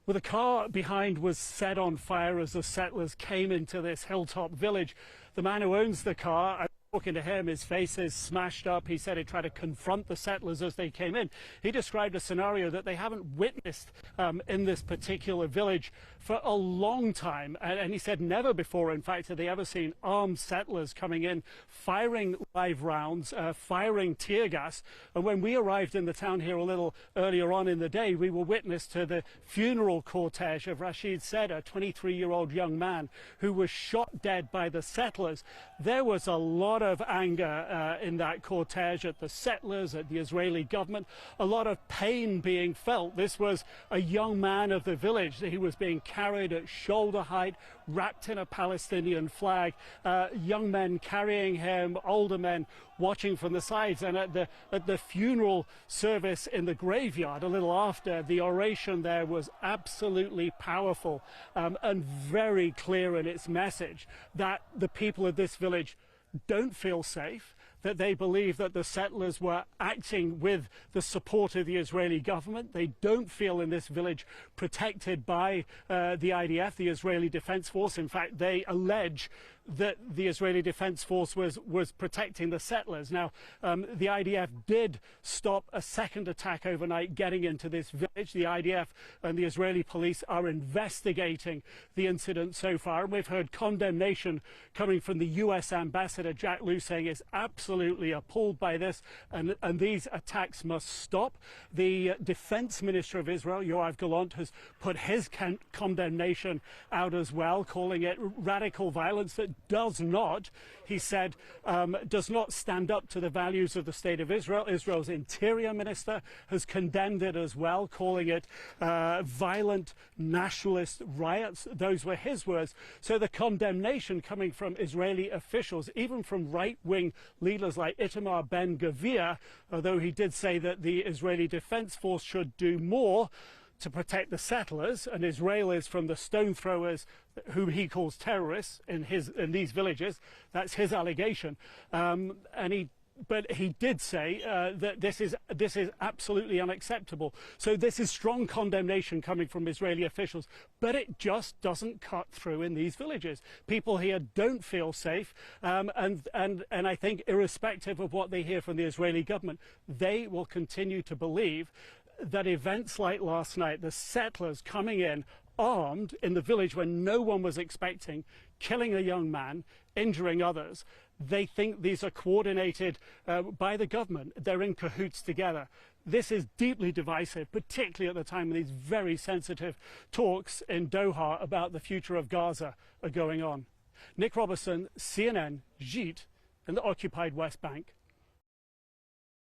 Well, the car behind was set on fire as the settlers came into this hilltop village. The man who owns the car, I'm talking to him, his face is smashed up. He said he tried to confront the settlers as they came in. He described a scenario that they haven't witnessed in this particular village for a long time. And he said never before, in fact, had they ever seen armed settlers coming in, firing live rounds, firing tear gas. And when we arrived in the town here a little earlier on in the day, we were witness to the funeral cortege of Rashid Said, a 23-year-old young man who was shot dead by the settlers. There was a lot of anger in that cortege at the settlers, at the Israeli government, a lot of pain being felt. This was a young man of the village. He was being carried at shoulder height, wrapped in a Palestinian flag, young men carrying him, older men watching from the sides. And at the funeral service in the graveyard, a little after, the oration there was absolutely powerful and very clear in its message that the people of this village don't feel safe, that they believe that the settlers were acting with the support of the Israeli government. They don't feel in this village protected by the IDF, the Israeli Defense Force. In fact, they allege that the Israeli Defense Force was protecting the settlers. Now, the IDF did stop a second attack overnight getting into this village. The IDF and the Israeli police are investigating the incident so far. And we've heard condemnation coming from the US Ambassador Jack Lew saying is absolutely appalled by this and these attacks must stop. The Defense Minister of Israel, Yoav Gallant, has put his condemnation out as well, calling it radical violence that does not, he said, does not stand up to the values of the State of Israel. Israel's Interior Minister has condemned it as well, calling it violent nationalist riots. Those were his words. So the condemnation coming from Israeli officials, even from right-wing leaders like Itamar Ben-Gvir, although he did say that the Israeli Defense Force should do more to protect the settlers and Israelis from the stone throwers whom he calls terrorists in these villages. That's his allegation. But he did say that this is absolutely unacceptable. So this is strong condemnation coming from Israeli officials, but it just doesn't cut through in these villages. People here don't feel safe, and I think irrespective of what they hear from the Israeli government, they will continue to believe that events like last night, the settlers coming in armed in the village when no one was expecting, killing a young man, injuring others, they think these are coordinated by the government. They're in cahoots together. This is deeply divisive, particularly at the time when these very sensitive talks in Doha about the future of Gaza are going on. Nick Robertson, CNN, JIT, in the occupied West Bank.